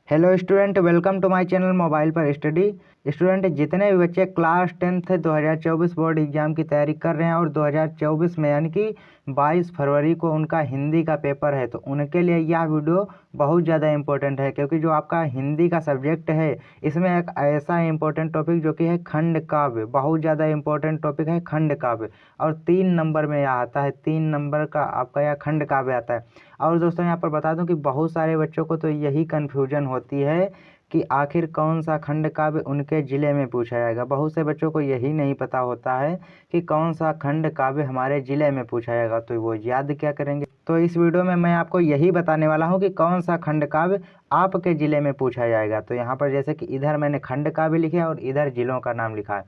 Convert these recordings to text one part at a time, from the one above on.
Hello student, welcome to my channel mobile पर study. Student, जितने भी बच्चे क्लास 10th 2024 बोर्ड एग्जाम की तैयारी कर रहे हैं और 2024 में यानी कि 22 फरवरी को उनका हिंदी का पेपर है, तो उनके लिए यह वीडियो बहुत ज़्यादा इम्पोर्टेंट है, क्योंकि जो आपका हिंदी का सब्जेक्ट है इसमें एक ऐसा इम्पोर्टेंट टॉपिक जो कि है खंड काव्य, बहुत ज़्यादा इम्पोर्टेंट टॉपिक है खंड काव्य। और 3 नंबर में यह आता है, 3 नंबर का आपका यह खंड काव्य आता है। और दोस्तों यहाँ पर बता दूं कि बहुत सारे बच्चों को तो यही कन्फ्यूजन होती है कि आखिर कौन सा खंड काव्य उनके ज़िले में पूछा जाएगा। बहुत से बच्चों को यही नहीं पता होता है कि कौन सा खंड काव्य हमारे ज़िले में पूछा जाएगा, तो वो याद क्या करेंगे। तो इस वीडियो में मैं आपको यही बताने वाला हूँ कि कौन सा खंड काव्य आपके ज़िले में पूछा जाएगा। तो यहाँ पर जैसे कि इधर मैंने खंड काव्य लिखे और इधर ज़िलों का नाम लिखा है,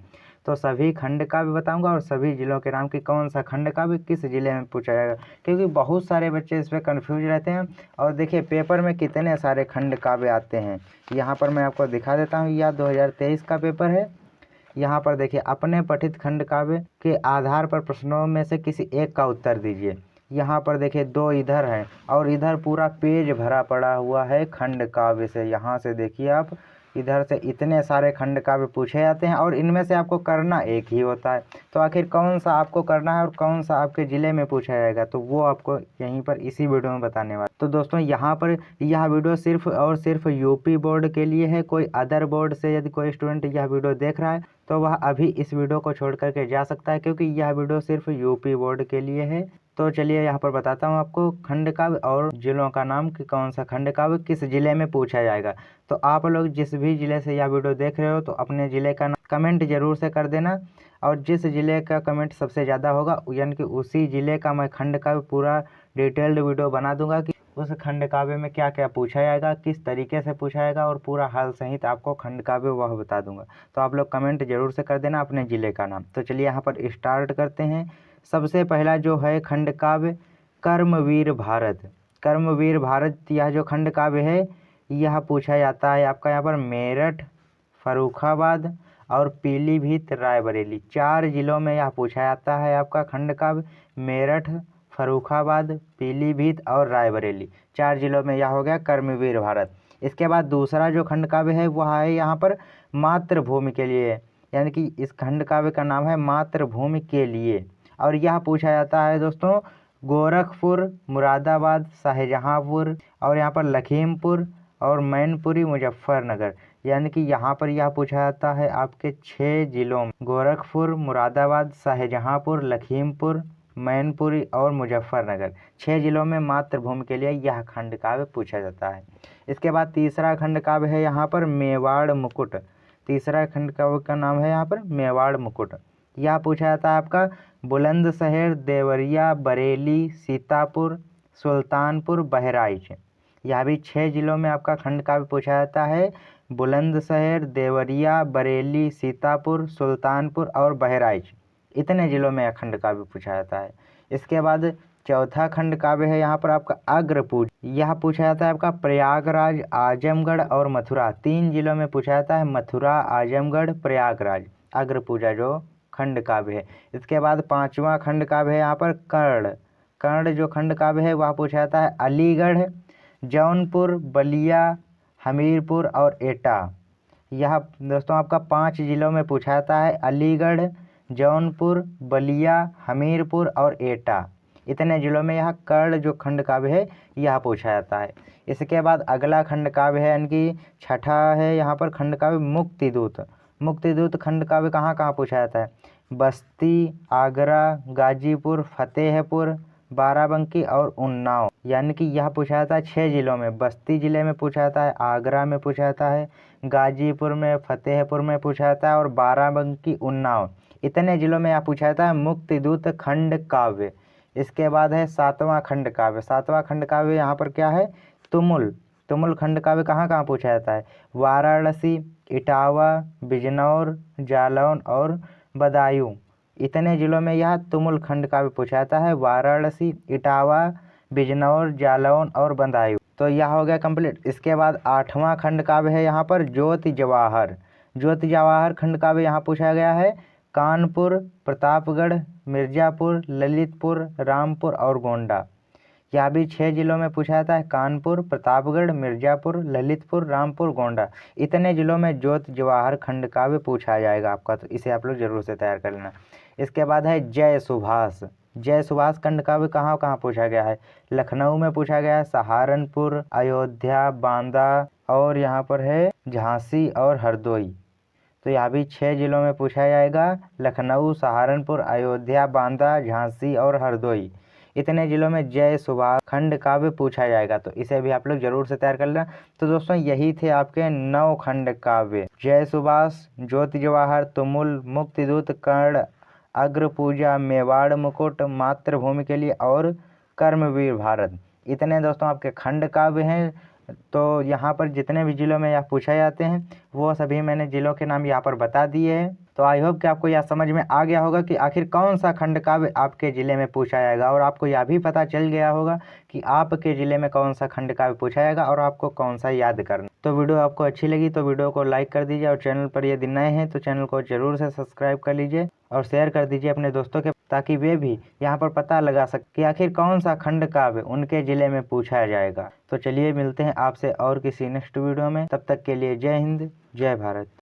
तो सभी खंड काव्य बताऊंगा और सभी जिलों के नाम की कौन सा खंड काव्य किस जिले में पूछा जाएगा, क्योंकि बहुत सारे बच्चे इस पर कन्फ्यूज रहते हैं। और देखिए पेपर में कितने सारे खंड काव्य आते हैं, यहाँ पर मैं आपको दिखा देता हूँ। यह 2023 का पेपर है। यहाँ पर देखिए, अपने पठित खंड काव्य के आधार पर प्रश्नों में से किसी एक का उत्तर दीजिए। यहाँ पर देखिए 2 इधर हैं और इधर पूरा पेज भरा पड़ा हुआ है खंड काव्य से। यहाँ से देखिए आप, इधर से इतने सारे खंड काव्य पूछे जाते हैं और इनमें से आपको करना एक ही होता है। तो आखिर कौन सा आपको करना है और कौन सा आपके ज़िले में पूछा जाएगा, तो वो आपको यहीं पर इसी वीडियो में बताने वाला। तो दोस्तों यहाँ पर यह वीडियो सिर्फ और सिर्फ यूपी बोर्ड के लिए है। कोई अदर बोर्ड से यदि कोई स्टूडेंट यह वीडियो देख रहा है तो वह अभी इस वीडियो को छोड़ करके जा सकता है, क्योंकि यह वीडियो सिर्फ यूपी बोर्ड के लिए है। तो चलिए यहाँ पर बताता हूँ आपको खंड काव्य और जिलों का नाम कि कौन सा खंड काव्य किस जिले में पूछा जाएगा। तो आप लोग जिस भी ज़िले से यह वीडियो देख रहे हो तो अपने ज़िले का कमेंट जरूर से कर देना, और जिस ज़िले का कमेंट सबसे ज़्यादा होगा यानी कि उसी ज़िले का मैं खंड काव्य पूरा डिटेल्ड वीडियो बना दूंगा कि उस खंड काव्य में क्या क्या पूछा जाएगा, किस तरीके से पूछा जाएगा, और पूरा हाल सहित आपको खंड काव्य वह बता दूंगा। तो आप लोग कमेंट जरूर से कर देना अपने ज़िले का नाम। तो चलिए यहाँ पर स्टार्ट करते हैं। सबसे पहला जो है खंड काव्य कर्मवीर भारत। कर्मवीर भारत यह जो खंड काव्य है यह पूछा जाता है आपका यहाँ पर मेरठ, फर्रुखाबाद और पीलीभीत, रायबरेली, 4 जिलों में यह पूछा जाता है आपका खंड काव्य। मेरठ, फर्रुखाबाद, पीलीभीत और रायबरेली, 4 जिलों में यह हो गया कर्मवीर भारत। इसके बाद दूसरा जो खंड काव्य है वह है यहाँ पर मातृभूमि के लिए, यानी कि इस खंड काव्य का नाम है मातृभूमि के लिए। और यह पूछा जाता है दोस्तों गोरखपुर, मुरादाबाद, शाहजहाँपुर और यहाँ पर लखीमपुर और मैनपुरी, मुजफ्फरनगर, यानी कि यहाँ पर यह पूछा जाता है आपके 6 जिलों में, गोरखपुर, मुरादाबाद, शाहजहाँपुर, लखीमपुर, मैनपुरी और मुजफ्फरनगर, 6 जिलों में मातृभूमि के लिए यह खंड काव्य पूछा जाता है। इसके बाद तीसरा खंड काव्य है यहाँ पर मेवाड़ मुकुट। तीसरा खंड काव्य का नाम है यहाँ पर मेवाड़ मुकुट। यह पूछा जाता है आपका बुलंदशहर, देवरिया, बरेली, सीतापुर, सुल्तानपुर, बहराइच, यह भी 6 जिलों में आपका खंड काव्य पूछा जाता है। बुलंदशहर, देवरिया, बरेली, सीतापुर, सुल्तानपुर और बहराइच, इतने जिलों में खंड काव्य पूछा जाता है। इसके बाद चौथा खंड काव्य है यहाँ पर आपका अग्रपूज। यह पूछा जाता है आपका प्रयागराज, आजमगढ़ और मथुरा, 3 जिलों में पूछा जाता है। मथुरा, आजमगढ़, प्रयागराज, अग्रपूजा जो खंड काव्य है। इसके बाद 5वां खंड काव्य है यहाँ पर कर्ण। कर्ण जो खंड काव्य है वह पूछा जाता है अलीगढ़, जौनपुर, बलिया, हमीरपुर और एटा। यह दोस्तों आपका 5 जिलों में पूछा जाता है। अलीगढ़, जौनपुर, बलिया, हमीरपुर और एटा, इतने जिलों में यह कर्ण जो खंड काव्य है यह पूछा जाता है। इसके बाद अगला खंड काव्य है यानी कि छठा है यहाँ पर खंड काव्य मुक्तिदूत। मुक्तिदूत खंड काव्य कहाँ कहाँ पूछा जाता है? बस्ती, आगरा, गाजीपुर, फतेहपुर, बाराबंकी और उन्नाव, यानी कि यह पूछा जाता है 6 जिलों में। बस्ती जिले में पूछा जाता है, आगरा में पूछा जाता है, गाजीपुर में, फतेहपुर में पूछा जाता है और बाराबंकी, उन्नाव, इतने जिलों में यह पूछा जाता है मुक्तिदूत खंड काव्य। इसके बाद है 7वां खंड काव्य। 7वां खंड काव्य यहाँ पर क्या है? तुमुल। तुमुल खंड काव्य कहाँ कहाँ पूछा जाता है? वाराणसी, इटावा, बिजनौर, जालौन और बदायूं, इतने जिलों में यह तुमुल खंड काव्य पूछा जाता है। वाराणसी, इटावा, बिजनौर, जालौन और बदायूं। तो यह हो गया कंप्लीट। इसके बाद 8वां खंड काव्य है यहाँ पर ज्योति जवाहर। ज्योति जवाहर खंड काव्य यहाँ पूछा गया है कानपुर, प्रतापगढ़, मिर्जापुर, ललितपुर, रामपुर और गोंडा, यह भी 6 जिलों में पूछा जाता है, कानपुर, प्रतापगढ़, मिर्जापुर, ललितपुर, रामपुर, गोंडा। इतने जिलों में ज्योति जवाहर खंड काव्य पूछा जाएगा आपका, तो इसे आप लोग जरूर से तैयार कर लेना। इसके बाद है जय सुभाष। जय सुभाष खंड काव्य कहाँ कहाँ पूछा गया है? लखनऊ में पूछा गया है, सहारनपुर, अयोध्या, बांदा और यहाँ पर है झांसी और हरदोई। तो यहाँ भी 6 जिलों में पूछा जाएगा, लखनऊ, सहारनपुर, अयोध्या, बांदा, झांसी और हरदोई। इतने जिलों में जय सुभाष खंड काव्य पूछा जाएगा, तो इसे भी आप लोग जरूर से तैयार कर लेना। तो दोस्तों यही थे आपके 9 खंड काव्य, जय सुभाष, ज्योति जवाहर, तुमुल, मुक्तिदूत, कर्ण, अग्र पूजा, मेवाड़ मुकुट, मातृभूमि के लिए और कर्मवीर भारत। इतने दोस्तों आपके खंड काव्य हैं। तो यहाँ पर जितने भी जिलों में यह पूछे जाते हैं वो सभी मैंने जिलों के नाम यहाँ पर बता दिए हैं। तो आई होप कि आपको यह समझ में आ गया होगा कि आखिर कौन सा खंड काव्य आपके ज़िले में पूछा जाएगा, और आपको यह भी पता चल गया होगा कि आपके ज़िले में कौन सा खंड काव्य पूछा जाएगा और आपको कौन सा याद करना। तो वीडियो आपको अच्छी लगी तो वीडियो को लाइक कर दीजिए, और चैनल पर यदि नए हैं तो चैनल को जरूर से सब्सक्राइब कर लीजिए और शेयर कर दीजिए अपने दोस्तों के, ताकि वे भी यहाँ पर पता लगा सके कि आखिर कौन सा खंड काव्य उनके ज़िले में पूछा जाएगा। तो चलिए मिलते हैं आपसे और किसी नेक्स्ट वीडियो में, तब तक के लिए जय हिंद, जय भारत।